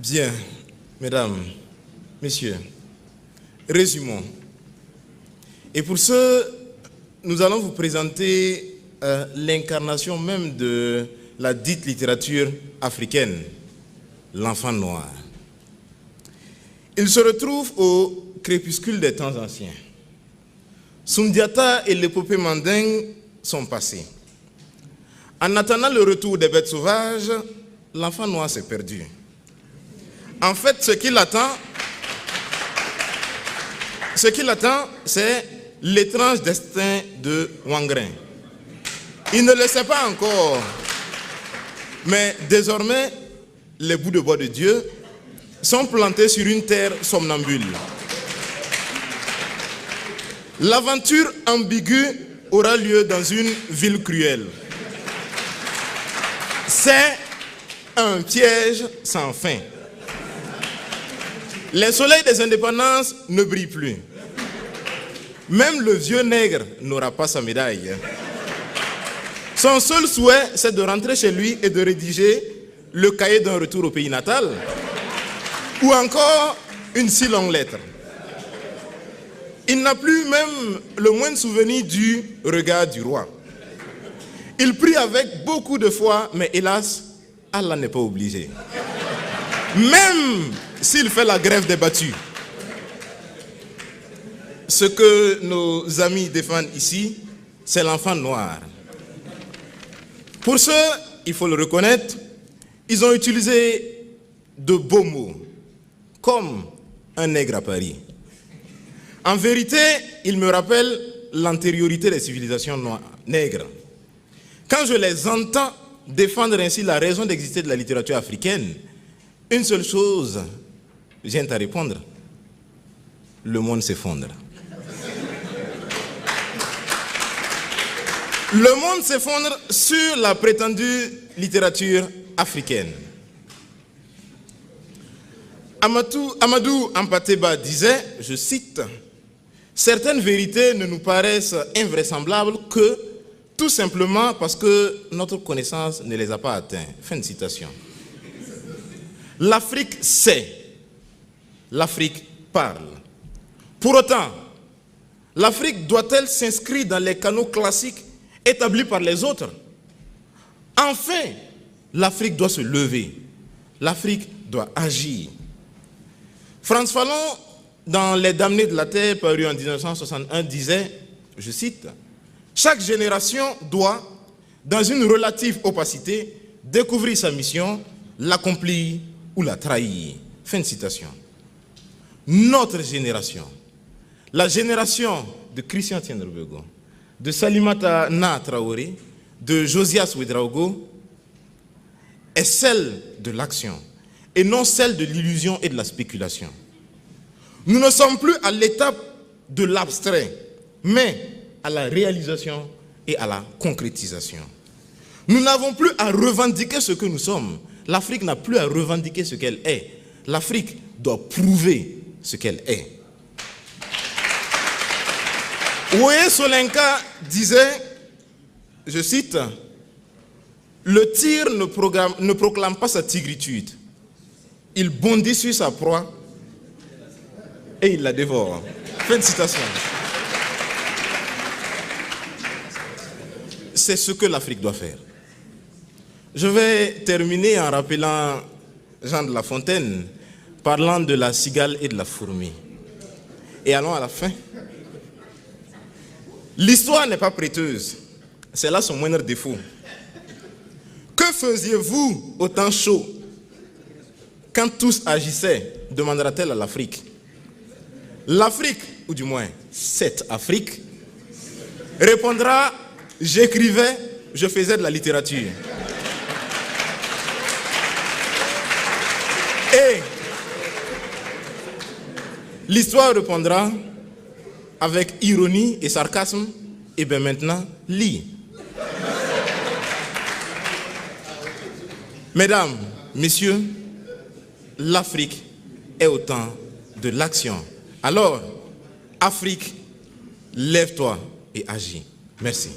Bien, mesdames, messieurs, résumons. Et pour ce, nous allons vous présenter l'incarnation même de la dite littérature africaine, l'enfant noir. Il se retrouve au crépuscule des temps anciens. Soundiata et l'épopée mandingue sont passés. En attendant le retour des bêtes sauvages, l'enfant noir s'est perdu. En fait, ce qui l'attend, c'est l'étrange destin de Wangrin. Il ne le sait pas encore, mais désormais, les bouts de bois de Dieu sont plantés sur une terre somnambule. L'aventure ambiguë aura lieu dans une ville cruelle. C'est un piège sans fin. Les soleils des indépendances ne brillent plus. Même le vieux nègre n'aura pas sa médaille. Son seul souhait, c'est de rentrer chez lui et de rédiger le cahier d'un retour au pays natal, ou encore une si longue lettre. Il n'a plus même le moindre souvenir du regard du roi. Il prie avec beaucoup de foi, mais hélas, Allah n'est pas obligé. Même s'il fait la grève des battus. Ce que nos amis défendent ici, c'est l'enfant noir. Pour ce, il faut le reconnaître, ils ont utilisé de beaux mots, comme un nègre à Paris. En vérité, il me rappelle l'antériorité des civilisations nègres. Quand je les entends défendre ainsi la raison d'exister de la littérature africaine, une seule chose vient à répondre. Le monde s'effondre. Le monde s'effondre sur la prétendue littérature africaine. Amadou Ampateba disait, je cite, « Certaines vérités ne nous paraissent invraisemblables que tout simplement parce que notre connaissance ne les a pas atteints. » Fin de citation. L'Afrique sait, l'Afrique parle. Pour autant, l'Afrique doit-elle s'inscrire dans les canaux classiques établis par les autres? Enfin, l'Afrique doit se lever. L'Afrique doit agir. Frantz Fanon, dans Les Damnés de la Terre, paru en 1961, disait, je cite, « Chaque génération doit, dans une relative opacité, découvrir sa mission, l'accomplir ou la trahir. » Fin de citation. Notre génération, la génération de Christian Tiendrebego, de Salimata Na Traoré, de Josias Ouedraogo, est celle de l'action et non celle de l'illusion et de la spéculation. Nous ne sommes plus à l'étape de l'abstrait, mais à la réalisation et à la concrétisation. Nous n'avons plus à revendiquer ce que nous sommes. L'Afrique n'a plus à revendiquer ce qu'elle est. L'Afrique doit prouver ce qu'elle est. Oye Solenka disait, je cite, « Le tigre ne proclame pas sa tigritude. Il bondit sur sa proie et il la dévore. » Fin de citation. C'est ce que l'Afrique doit faire. Je vais terminer en rappelant Jean de La Fontaine, parlant de la cigale et de la fourmi. Et allons à la fin. L'histoire n'est pas prêteuse. C'est là son moindre défaut. Que faisiez-vous au temps chaud quand tous agissaient, demandera-t-elle à l'Afrique. L'Afrique, ou du moins cette Afrique, répondra, j'écrivais, je faisais de la littérature. Et l'histoire répondra avec ironie et sarcasme, et bien maintenant, lis. Mesdames, messieurs, l'Afrique est au temps de l'action. Alors, Afrique, lève-toi et agis. Merci.